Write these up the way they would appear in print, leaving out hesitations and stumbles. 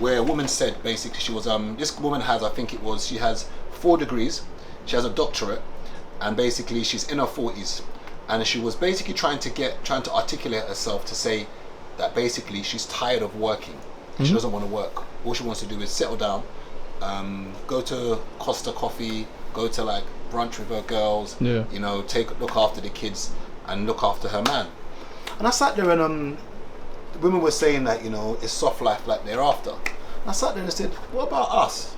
where a woman said basically she was this woman has, I think it was, she has 4 degrees, she has a doctorate, and basically she's in her 40s, and she was basically trying to articulate herself to say that basically she's tired of working. She doesn't want to work. All she wants to do is settle down, go to Costa Coffee, go to like brunch with her girls, you know, look after the kids and look after her man. And I sat there and the women were saying that, you know, it's soft life like thereafter. And I sat there and I said, what about us?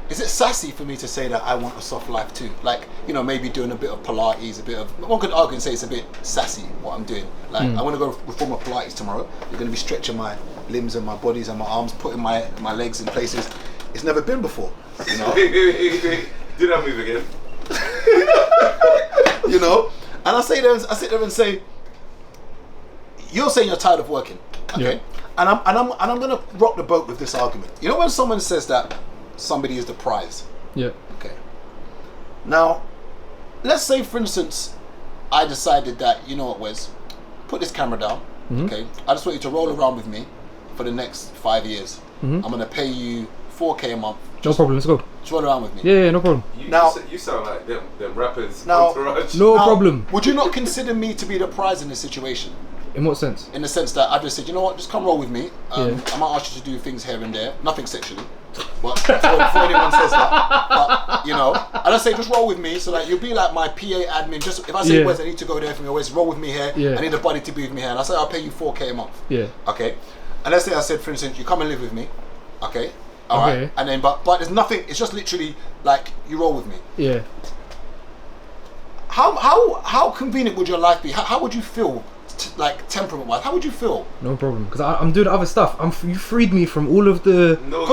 Is it sassy for me to say that I want a soft life too? Like, you know, maybe doing a bit of Pilates, one could argue and say it's a bit sassy what I'm doing. Like, I want to go perform a Pilates tomorrow. You're going to be stretching my limbs and my bodies and my arms, putting my legs in places it's never been before, you know? Wait. Do that move again. You know? And I sit there and say, you're saying you're tired of working, okay? And I'm gonna rock the boat with this argument. You know when someone says that somebody is the prize? Yeah. Okay. Now, let's say for instance, I decided that, you know what, Wes, put this camera down, okay? I just want you to roll around with me for the next 5 years. I'm gonna pay you 4K a month. No problem, let's go. Just roll around with me. Yeah, no problem. You sound like them rappers. Now, Entourage. No problem. Would you not consider me to be the prize in this situation? In what sense? In the sense that I just said, you know what, just come roll with me. I might ask you to do things here and there, nothing sexually. But before anyone says that, but, you know, and I say just roll with me, so like you'll be like my PA admin. Just if I say Wes, I need to go there for me, always roll with me here. I need a buddy to be with me here, and I say I'll pay you 4K a month. Yeah. Okay. And let's say I said, for instance, you come and live with me. Okay. All right. And then, but there's nothing. It's just literally like you roll with me. Yeah. How convenient would your life be? How would you feel? Like temperament-wise, how would you feel? No problem, because I'm doing other stuff. You freed me from all of the. No,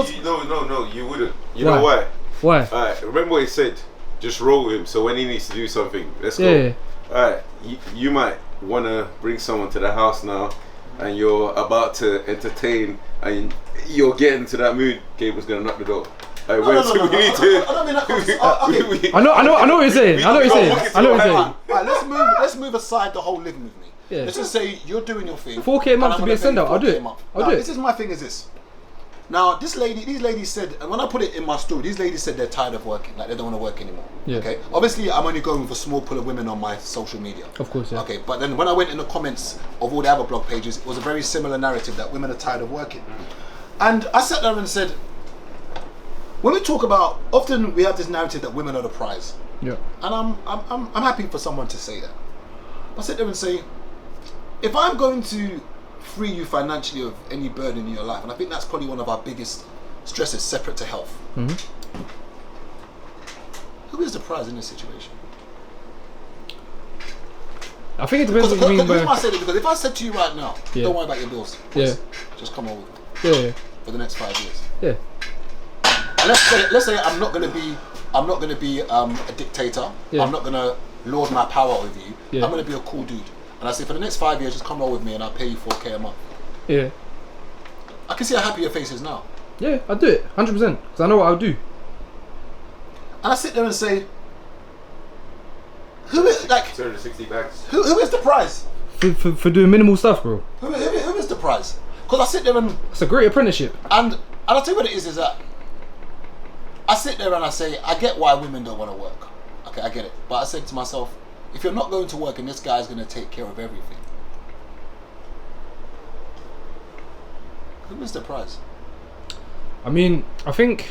you wouldn't. You know why? Why? Alright, remember what he said. Just roll with him. So when he needs to do something, let's go. Alright, you might want to bring someone to the house now, and you're about to entertain, and you're getting to that mood. Gable's gonna knock the door. I don't mean that. I know what you're saying. I know what you're saying. Alright, let's move aside the whole living with me. Yeah. Let's just say you're doing your thing. 4K a month to be a send out. I'll do it. This is my thing. Is this? Now, these ladies said, and when I put it in my story, these ladies said they're tired of working, like they don't want to work anymore. Yeah. Okay. Obviously, I'm only going with a small pool of women on my social media. Of course, yeah. Okay, but then when I went in the comments of all the other blog pages, it was a very similar narrative that women are tired of working. And I sat there and said, when we talk about, often we have this narrative that women are the prize. Yeah. And I'm happy for someone to say that. I sit there and say, if I'm going to free you financially of any burden in your life, and I think that's probably one of our biggest stresses separate to health, who is the prize in this situation? I think it depends what you mean by... Because if I said to you right now, don't worry about your bills, just come on with me for the next 5 years. Yeah. And let's say I'm not going to be a dictator. I'm not going to lord my power over you. I'm going to be a cool dude. And I say, for the next 5 years, just come roll with me and I'll pay you 4K a month. Yeah. I can see how happy your face is now. Yeah, I'll do it, 100%, because I know what I'll do. And I sit there and say, who is, like... 260 bags. Who is the prize? For doing minimal stuff, bro. Who is the prize? Because I sit there and... It's a great apprenticeship. And I'll tell you what it is that... I sit there and I say, I get why women don't want to work. Okay, I get it. But I said to myself, if you're not going to work and this guy's going to take care of everything, who is the prize? I mean, I think...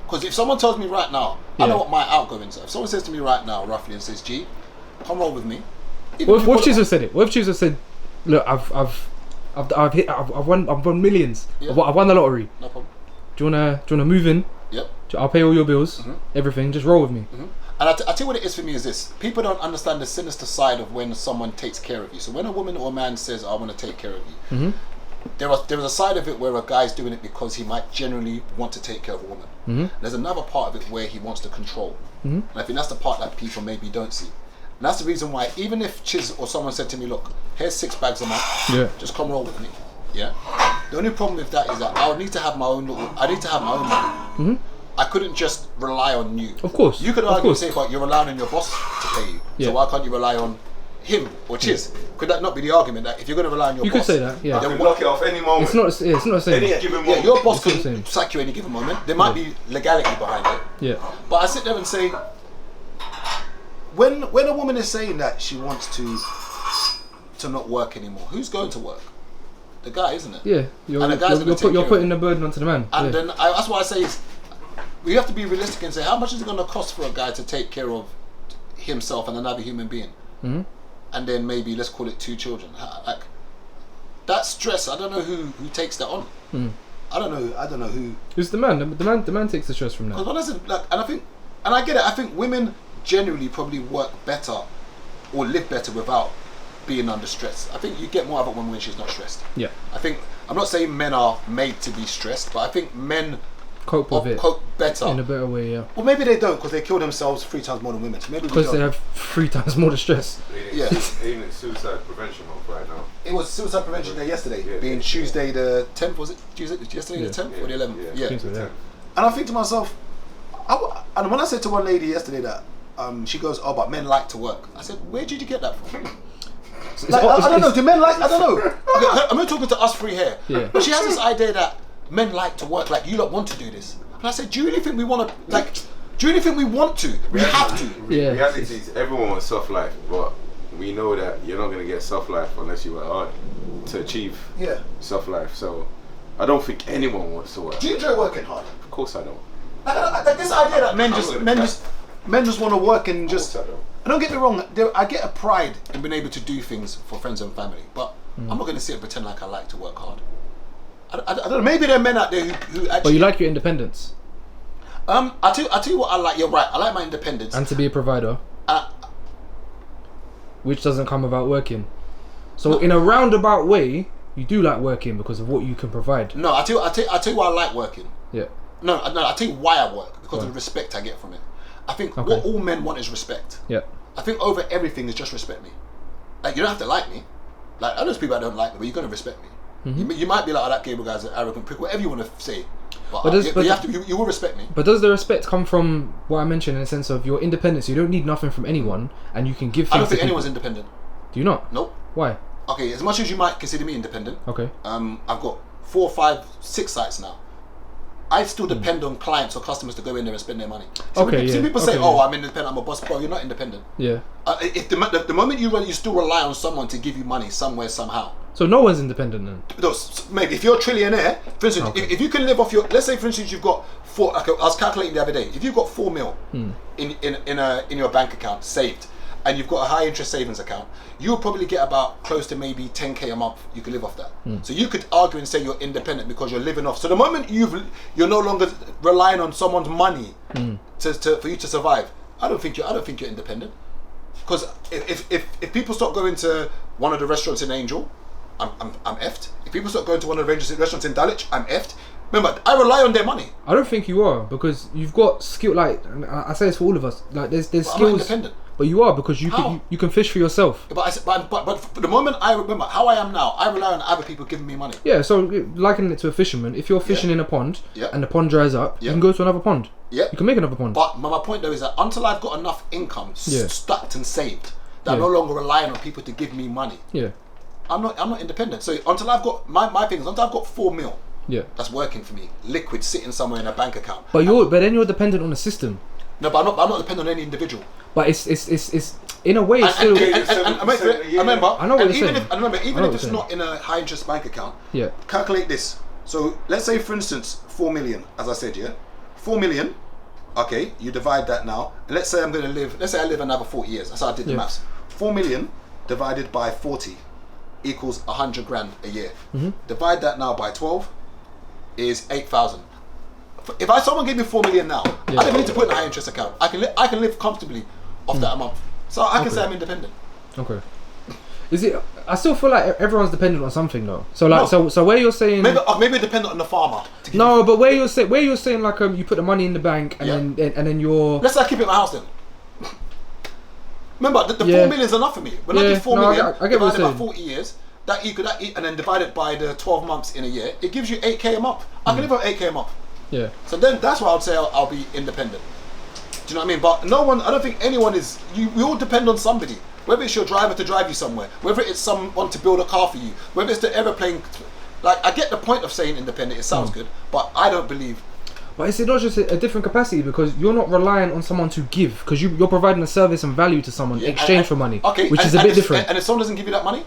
Because if someone tells me right now, I know what my outgoings are. If someone says to me right now, roughly, and says, G, come roll with me. What if Chiz said it? What if Chiz said, look, I've won millions. Yeah. I've won the lottery. No problem. Do you wanna move in? Yep. I'll pay all your bills, everything. Just roll with me. And I tell you what it is for me is this. People don't understand the sinister side of when someone takes care of you. So when a woman or a man says, I want to take care of you, there is a side of it where a guy's doing it because he might generally want to take care of a woman. There's another part of it where he wants to control. And I think that's the part that people maybe don't see. And that's the reason why, even if Chiz or someone said to me, look, here's 6 bags a month, just come roll with me. Yeah. The only problem with that is that I would need to have my own money. I couldn't just rely on you. Of course. You could argue and say, but you're relying on your boss to pay you. So why can't you rely on him or Chiz, could that not be the argument that if you're going to rely on your You boss, could say that, yeah. I can block it off any moment. It's not the same. Any given yeah, moment. your boss It's not the could same. sack you any given moment. There might be legality behind it. Yeah. But I sit there and say, when a woman is saying that she wants to not work anymore, who's going to work? The guy, isn't it? Yeah. And the guy's gonna take care You're of putting the burden onto the man. And Yeah. then that's why I say is we have to be realistic and say how much is it going to cost for a guy to take care of himself and another human being, and then maybe let's call it 2 children. Like that stress, I don't know who takes that on. I don't know who. It's the man. The man takes the stress from that. Because when I said like, and I get it. I think women generally probably work better or live better without being under stress. I think you get more out of a woman when she's not stressed. Yeah. I think I'm not saying men are made to be stressed, but I think men Cope with it cope better. in a better way, yeah. Well, maybe they don't because they kill themselves 3 times more than women. So maybe we Because they don't. have 3 times more the stress. Yeah. Even it's suicide prevention month right now. It was Suicide Prevention Day yesterday, Yeah. being Tuesday the 10th. Was it Tuesday? Yesterday Yeah. the 10th or the 11th? Yeah. Yeah. Think so, yeah. And I think to myself, and when I said to one lady yesterday that she goes, "Oh, but men like to work," I said, "Where did you get that from?" Like, I don't know. Do men like? I don't know. Okay, I'm not talking to us 3 here. Yeah. But she has this idea that men like to work. Like you lot want to do this. And I said, "Do you really think we want to? Like, do you really think we want to? We have to." Yeah. Reality is everyone wants soft life, but we know that you're not gonna get soft life unless you work hard to achieve Yeah. soft life. So I don't think anyone wants to work. Do you enjoy working hard? Of course I don't. Like this idea that men just want to work and just. Of course I don't. And don't get me wrong, I get a pride in being able to do things for friends and family, but I'm not going to sit and pretend like I like to work hard. I don't know. Maybe there are men out there who actually. But you like your independence I tell you what I like. You're right. I like my independence. and to be a provider, Uh, which doesn't come without working. So in a roundabout way, you do like working because of what you can provide. no, I tell you why I like working. Yeah. No, I tell you why I work because Why? of the respect I get from it. I think Okay. what all men want is respect. Yeah. I think over everything is just respect me. Like you don't have to like me. Like I know there's people that don't like me, but you're gonna respect me. You might be like, "Oh, that Gabriel guy's an arrogant prick," whatever you want to say. But you will respect me. But does the respect come from what I mentioned in the sense of your independence? You don't need nothing from anyone, and you can give things I don't think to anyone's people. independent. Do you not? Nope. Why? Okay, as much as you might consider me independent, Okay. I've got 4, 5, 6 sites now. I still depend on clients or customers to go in there and spend their money. Some people say, "Oh, I'm independent. I'm a boss." Bro, you're not independent. Yeah. If the moment you still rely on someone to give you money somewhere somehow. So no one's independent then. Maybe if you're a trillionaire, for instance, Okay. if you can live off your, let's say for instance you've got 4. Okay, I was calculating the other day. If you've got 4 mil in your bank account saved, and you've got a high interest savings account, you'll probably get about close to maybe 10k a month. You could live off that. So you could argue and say you're independent because you're living off. So the moment you're no longer relying on someone's money for you to survive, I don't think you're independent. Because if people start going to one of the restaurants in Angel, I'm effed. If people start going to one of the restaurants in Dulwich, I'm effed. Remember, I rely on their money. I don't think you are because you've got skill. Like I say, it's for all of us. Like there's But I'm not skills. independent. But you are because How? you can fish for yourself. But for the moment I remember how I am now, I rely on other people giving me money. Yeah. So likening it to a fisherman, if you're fishing in a pond Yeah. and the pond dries up, you Yeah. can go to another pond. Yeah. You can make another pond. But my point though is that until I've got enough income Yeah. stacked and saved, that I'm Yeah. no longer relying on people to give me money. Yeah. I'm not independent. So until I've got my thing is until I've got 4 mil Yeah. that's working for me, liquid sitting somewhere in a bank account. But then you're dependent on the system. No, but I'm not dependent on any individual. But it's in a way it's still. And wait for it. Remember, I know what and you're even saying. if, and remember, even I know if what it's you're not in a high interest bank account, Yeah. calculate this. So let's say, for instance, 4 million, as I said, yeah, 4 million. Okay, you divide that now, and let's say I live another 40 years. That's how I did the Yeah. maths. 4 million divided by 40 equals 100 grand a year. Divide that now by 12 is 8,000. If someone gave me 4 million now, I don't need to put in a high interest account. I can live comfortably off that a month. So I can say I'm independent. Okay. Is it? I still feel like everyone's dependent on something though. So like, No. so where you're saying Maybe dependent on the farmer. to give no, but where you're saying like you put the money in the bank and Yeah. then you're Let's say I keep it in my house then. Remember, the Yeah. 4 million is enough for me. When I Yeah, did 4 no, I million, get what divided you're by saying. 40 years, and then divided by the 12 months in a year, it gives you 8k a month. I can live on 8k a month. yeah. So then that's why I would say I'll be independent. Do you know what I mean? But no one, I don't think anyone is. We all depend on somebody. whether it's your driver to drive you somewhere, whether it's someone to build a car for you, whether it's the aeroplane. Like, I get the point of saying independent. It sounds good, but I don't believe. But it's not just a different capacity, because you're not relying on someone to give, because you're providing a service and value to someone in exchange for money, Okay, which is a bit different. And if someone doesn't give you that money,